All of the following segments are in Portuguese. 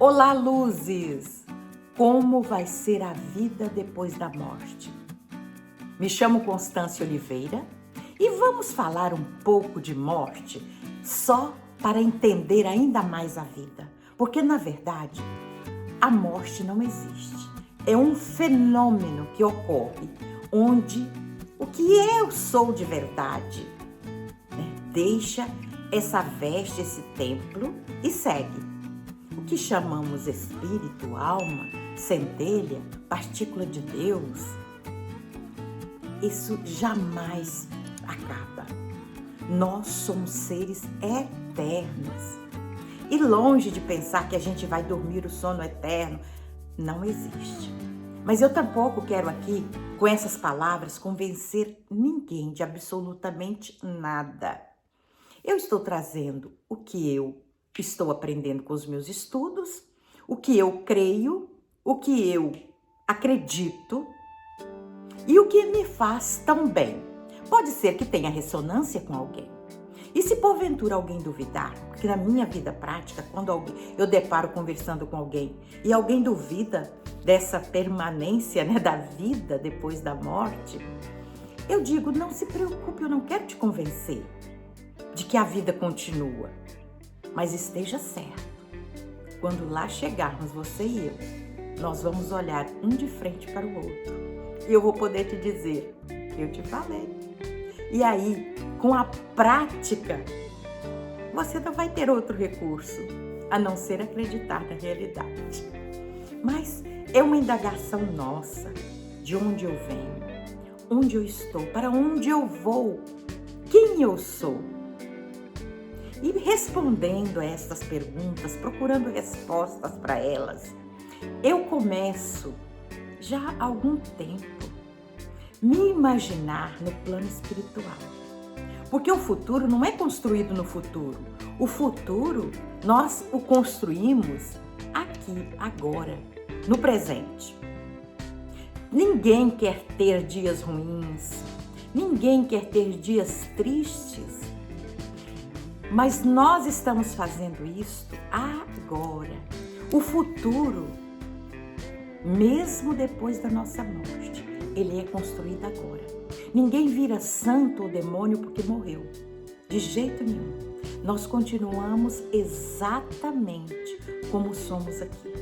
Olá, luzes! Como vai ser a vida depois da morte? Me chamo Constância Oliveira e vamos falar um pouco de morte só para entender ainda mais a vida. Porque, na verdade, a morte não existe. É um fenômeno que ocorre onde o que eu sou de verdade, deixa essa veste, esse templo e segue. O que chamamos espírito, alma, centelha, partícula de Deus, isso jamais acaba. Nós somos seres eternos. E longe de pensar que a gente vai dormir o sono eterno, não existe. Mas eu tampouco quero aqui, com essas palavras, convencer ninguém de absolutamente nada. Eu estou trazendo o que eu estou aprendendo com os meus estudos, o que eu creio, o que eu acredito e o que me faz tão bem. Pode ser que tenha ressonância com alguém. E se porventura alguém duvidar, porque na minha vida prática, quando eu deparo conversando com alguém e alguém duvida dessa permanência, da vida depois da morte, eu digo, não se preocupe, eu não quero te convencer de que a vida continua. Mas esteja certo, quando lá chegarmos, você e eu, nós vamos olhar um de frente para o outro. E eu vou poder te dizer, eu te falei. E aí, com a prática, você não vai ter outro recurso, a não ser acreditar na realidade. Mas é uma indagação nossa, de onde eu venho, onde eu estou, para onde eu vou, quem eu sou. E respondendo a estas perguntas, procurando respostas para elas, eu começo, já há algum tempo, me imaginar no plano espiritual. Porque o futuro não é construído no futuro. O futuro, nós o construímos aqui, agora, no presente. Ninguém quer ter dias ruins, ninguém quer ter dias tristes. Mas nós estamos fazendo isto agora. O futuro, mesmo depois da nossa morte, ele é construído agora. Ninguém vira santo ou demônio porque morreu. De jeito nenhum. Nós continuamos exatamente como somos aqui.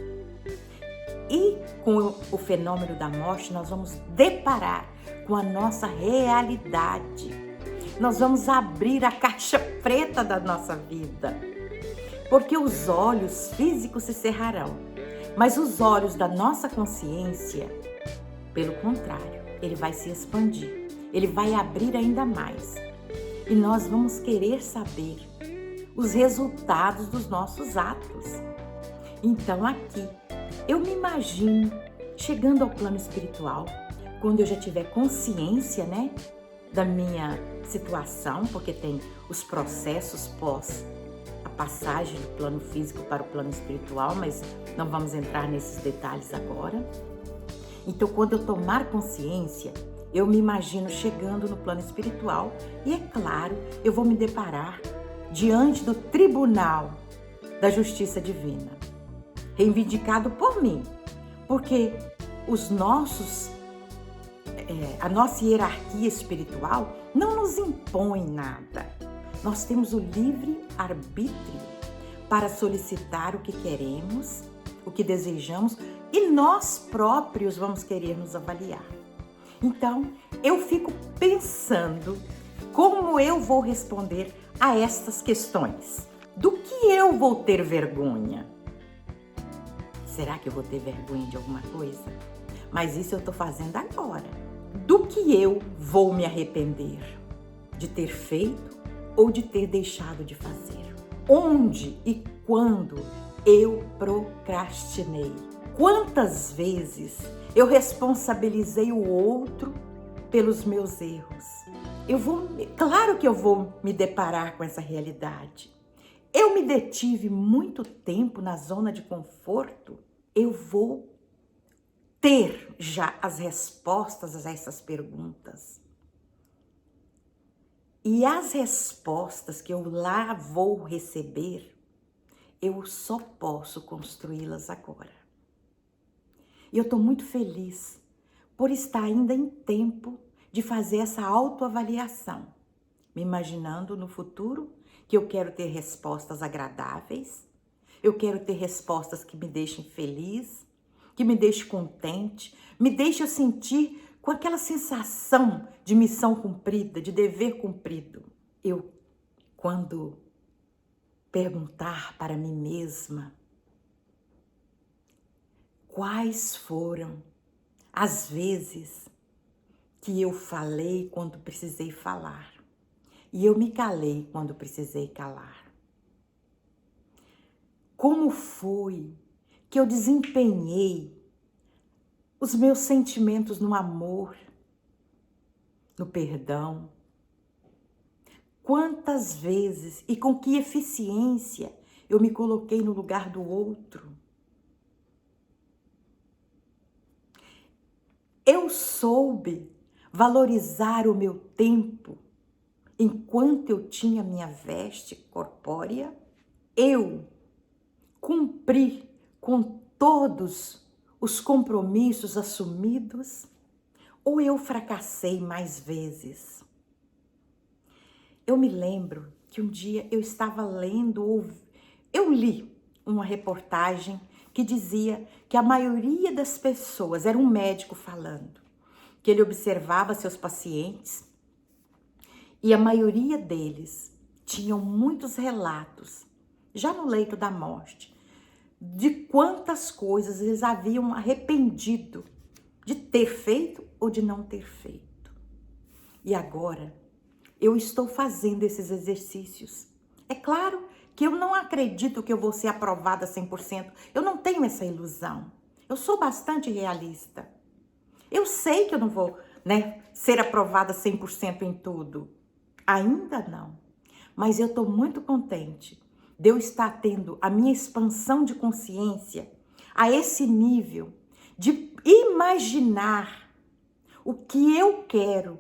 E com o fenômeno da morte, nós vamos deparar com a nossa realidade. Nós vamos abrir a caixa preta da nossa vida, porque os olhos físicos se cerrarão, mas os olhos da nossa consciência, pelo contrário, ele vai se expandir, ele vai abrir ainda mais, e nós vamos querer saber os resultados dos nossos atos. Então aqui, eu me imagino chegando ao plano espiritual, quando eu já tiver consciência, da minha situação, porque tem os processos pós a passagem do plano físico para o plano espiritual, mas não vamos entrar nesses detalhes agora. Então, quando eu tomar consciência, eu me imagino chegando no plano espiritual e, é claro, eu vou me deparar diante do tribunal da justiça divina, reivindicado por mim, porque a nossa hierarquia espiritual não nos impõe nada. Nós temos o livre arbítrio para solicitar o que queremos, o que desejamos, e nós próprios vamos querer nos avaliar. Então, eu fico pensando como eu vou responder a estas questões. Do que eu vou ter vergonha? Será que eu vou ter vergonha de alguma coisa? Mas isso eu estou fazendo agora. Do que eu vou me arrepender? De ter feito ou de ter deixado de fazer? Onde e quando eu procrastinei? Quantas vezes eu responsabilizei o outro pelos meus erros? Claro que eu vou me deparar com essa realidade. Eu me detive muito tempo na zona de conforto. Eu vou ter já as respostas a essas perguntas. E as respostas que eu lá vou receber, eu só posso construí-las agora. E eu estou muito feliz por estar ainda em tempo de fazer essa autoavaliação, me imaginando no futuro que eu quero ter respostas agradáveis, eu quero ter respostas que me deixem feliz, que me deixem contente, me deixem sentir com aquela sensação de missão cumprida, de dever cumprido. Eu, quando perguntar para mim mesma quais foram as vezes que eu falei quando precisei falar e eu me calei quando precisei calar. Como foi que eu desempenhei os meus sentimentos no amor, no perdão? Quantas vezes e com que eficiência eu me coloquei no lugar do outro? Eu soube valorizar o meu tempo enquanto eu tinha minha veste corpórea? Eu cumpri com todos os compromissos assumidos? Ou eu fracassei mais vezes? Eu me lembro que um dia eu estava eu li uma reportagem que dizia que a maioria das pessoas, era um médico falando, que ele observava seus pacientes e a maioria deles tinham muitos relatos, já no leito da morte, de quantas coisas eles haviam arrependido de ter feito ou de não ter feito. E agora eu estou fazendo esses exercícios. É claro que eu não acredito que eu vou ser aprovada 100%. Eu não tenho essa ilusão. Eu sou bastante realista. Eu sei que eu não vou, ser aprovada 100% em tudo. Ainda não. Mas eu estou muito contente de eu estar tendo a minha expansão de consciência a esse nível de imaginar o que eu quero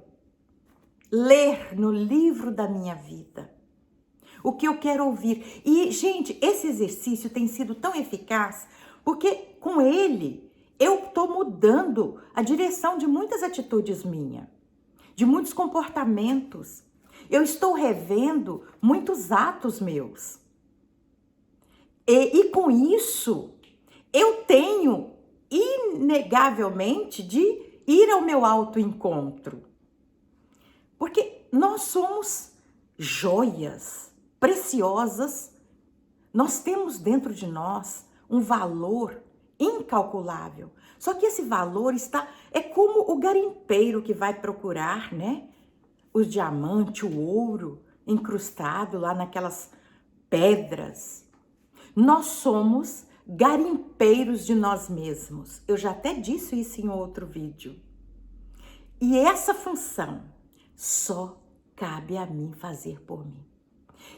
ler no livro da minha vida, o que eu quero ouvir. E, gente, esse exercício tem sido tão eficaz porque com ele eu estou mudando a direção de muitas atitudes minhas, de muitos comportamentos. Eu estou revendo muitos atos meus. E com isso, eu tenho, inegavelmente, de ir ao meu autoencontro. Porque nós somos joias preciosas, nós temos dentro de nós um valor incalculável. Só que esse valor é como o garimpeiro que vai procurar, o diamante, o ouro incrustado lá naquelas pedras. Nós somos garimpeiros de nós mesmos. Eu já até disse isso em outro vídeo. E essa função só cabe a mim fazer por mim.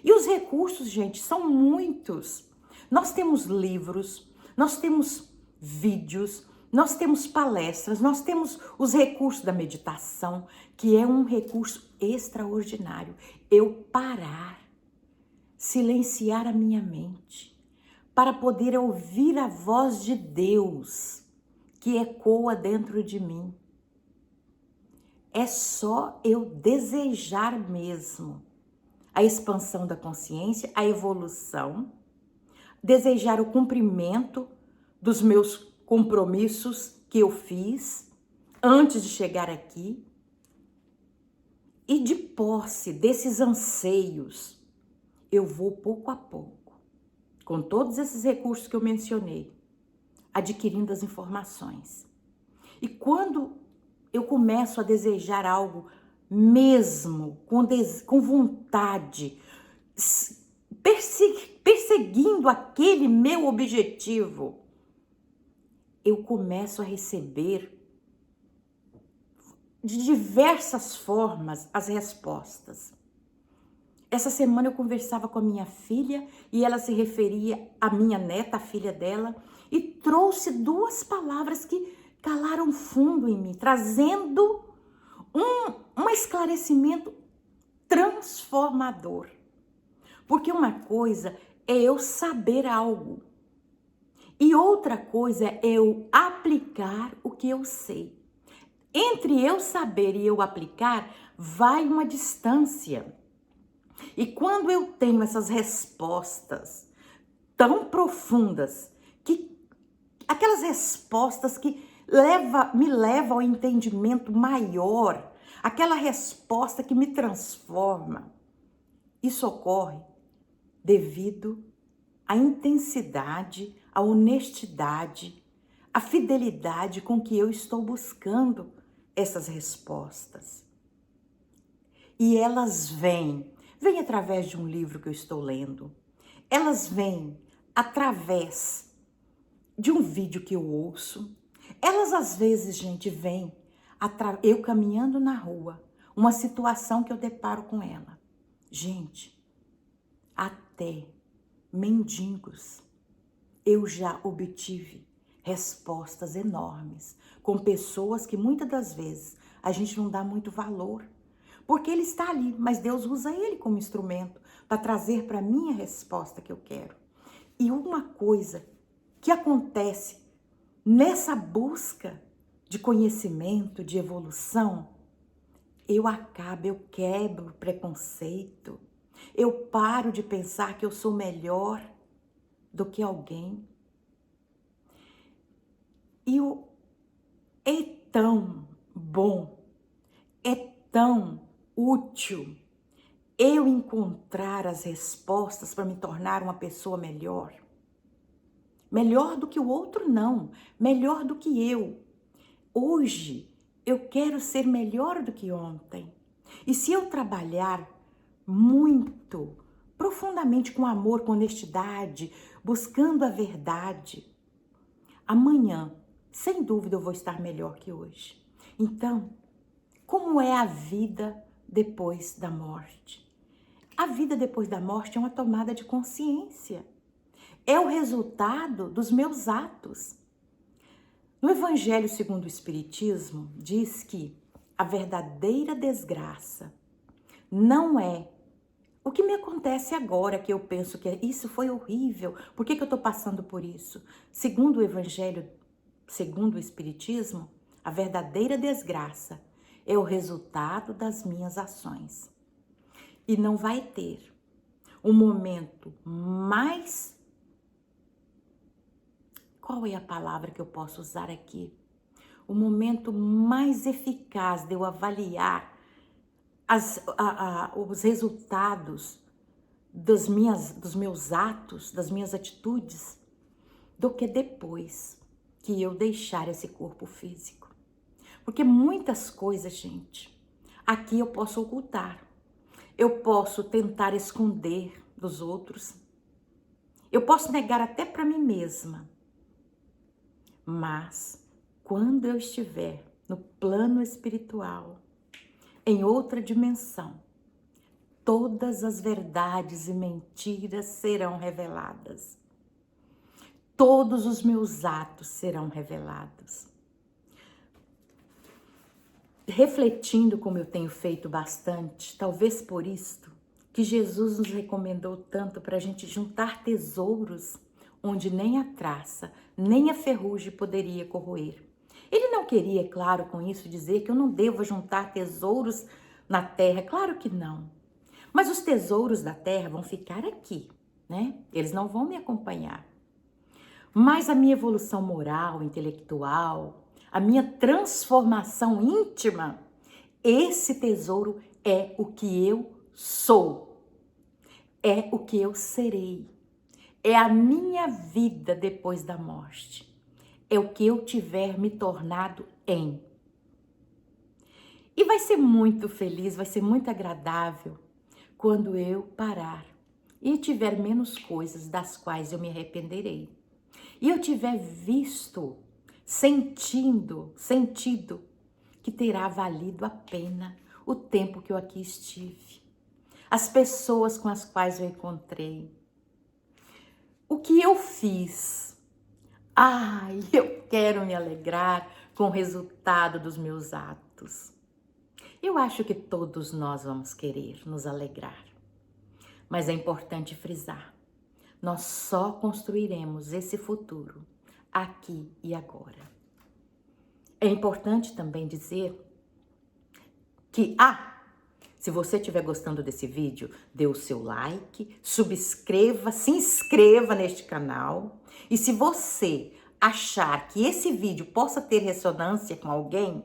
E os recursos, gente, são muitos. Nós temos livros, nós temos vídeos, nós temos palestras, nós temos os recursos da meditação, que é um recurso extraordinário. Eu parar, silenciar a minha mente, para poder ouvir a voz de Deus que ecoa dentro de mim. É só eu desejar mesmo a expansão da consciência, a evolução, desejar o cumprimento dos meus compromissos que eu fiz antes de chegar aqui e de posse desses anseios, eu vou pouco a pouco, com todos esses recursos que eu mencionei, adquirindo as informações. E quando eu começo a desejar algo mesmo, com vontade, perseguindo aquele meu objetivo, eu começo a receber de diversas formas as respostas. Essa semana eu conversava com a minha filha e ela se referia à minha neta, a filha dela, e trouxe duas palavras que calaram fundo em mim, trazendo um esclarecimento transformador. Porque uma coisa é eu saber algo. E outra coisa é eu aplicar o que eu sei. Entre eu saber e eu aplicar, vai uma distância. E quando eu tenho essas respostas tão profundas, que aquelas respostas que me levam ao entendimento maior, aquela resposta que me transforma, isso ocorre devido à intensidade, à honestidade, à fidelidade com que eu estou buscando essas respostas. E elas vêm através de um livro que eu estou lendo, elas vêm através de um vídeo que eu ouço, elas às vezes, gente, vêm eu caminhando na rua, uma situação que eu deparo com ela. Gente, até mendigos eu já obtive respostas enormes com pessoas que muitas das vezes a gente não dá muito valor, porque ele está ali, mas Deus usa ele como instrumento para trazer para mim a resposta que eu quero. E uma coisa que acontece nessa busca de conhecimento, de evolução, eu quebro o preconceito, eu paro de pensar que eu sou melhor do que alguém. E é tão bom, é tão útil eu encontrar as respostas para me tornar uma pessoa melhor. Melhor do que o outro, não. Melhor do que eu. Hoje, eu quero ser melhor do que ontem. E se eu trabalhar muito, profundamente com amor, com honestidade, buscando a verdade, amanhã, sem dúvida, eu vou estar melhor que hoje. Então, como é a vida depois da morte? A vida depois da morte é uma tomada de consciência. É o resultado dos meus atos. No Evangelho segundo o Espiritismo, diz que a verdadeira desgraça não é o que me acontece agora, que eu penso que isso foi horrível, por que eu estou passando por isso? Segundo o Evangelho, segundo o Espiritismo, a verdadeira desgraça é o resultado das minhas ações. E não vai ter um momento mais... Qual é a palavra que eu posso usar aqui? O momento mais eficaz de eu avaliar os resultados dos meus atos, das minhas atitudes, do que depois que eu deixar esse corpo físico. Porque muitas coisas, gente, aqui eu posso ocultar. Eu posso tentar esconder dos outros. Eu posso negar até para mim mesma. Mas, quando eu estiver no plano espiritual, em outra dimensão, todas as verdades e mentiras serão reveladas. Todos os meus atos serão revelados. Refletindo como eu tenho feito bastante, talvez por isto, que Jesus nos recomendou tanto para a gente juntar tesouros onde nem a traça, nem a ferrugem poderia corroer. Ele não queria, é claro, com isso dizer que eu não devo juntar tesouros na terra, claro que não. Mas os tesouros da terra vão ficar aqui, né? Eles não vão me acompanhar. Mas a minha evolução moral, intelectual, a minha transformação íntima, esse tesouro é o que eu sou, é o que eu serei, é a minha vida depois da morte, é o que eu tiver me tornado em. E vai ser muito feliz, vai ser muito agradável quando eu parar e tiver menos coisas das quais eu me arrependerei. E eu tiver visto, sentido que terá valido a pena o tempo que eu aqui estive, as pessoas com as quais eu encontrei, o que eu fiz. Ai, eu quero me alegrar com o resultado dos meus atos. Eu acho que todos nós vamos querer nos alegrar, mas é importante frisar, Nós só construiremos esse futuro aqui e agora. É importante também dizer que, se você estiver gostando desse vídeo, dê o seu like, subscreva, se inscreva neste canal. E se você achar que esse vídeo possa ter ressonância com alguém,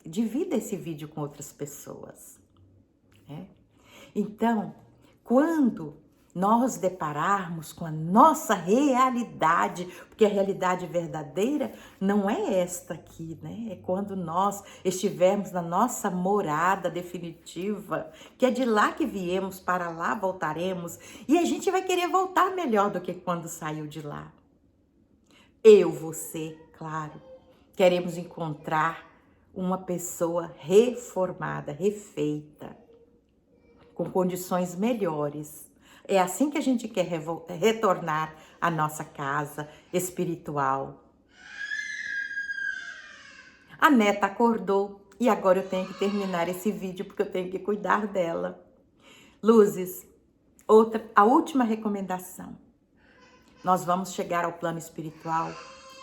divida esse vídeo com outras pessoas. Né? Então, quando nós depararmos com a nossa realidade, porque a realidade verdadeira não é esta aqui, né? É quando nós estivermos na nossa morada definitiva, que é de lá que viemos, para lá voltaremos, e a gente vai querer voltar melhor do que quando saiu de lá. Eu, você, claro, queremos encontrar uma pessoa reformada, refeita, com condições melhores. É assim que a gente quer retornar à nossa casa espiritual. A neta acordou e agora eu tenho que terminar esse vídeo porque eu tenho que cuidar dela. Luzes, a última recomendação. Nós vamos chegar ao plano espiritual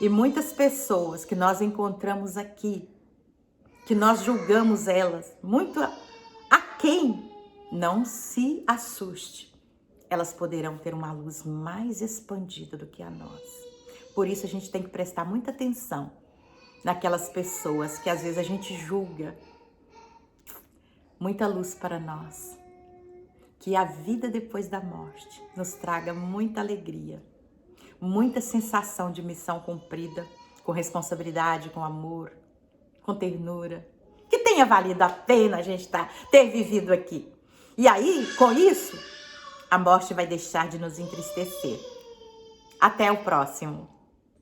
e muitas pessoas que nós encontramos aqui, que nós julgamos elas muito aquém, não se assuste. Elas poderão ter uma luz mais expandida do que a nós. Por isso a gente tem que prestar muita atenção naquelas pessoas que às vezes a gente julga. Muita luz para nós. Que a vida depois da morte nos traga muita alegria, muita sensação de missão cumprida, com responsabilidade, com amor, com ternura. Que tenha valido a pena a gente ter vivido aqui. E aí, com isso, a morte vai deixar de nos entristecer. Até o próximo.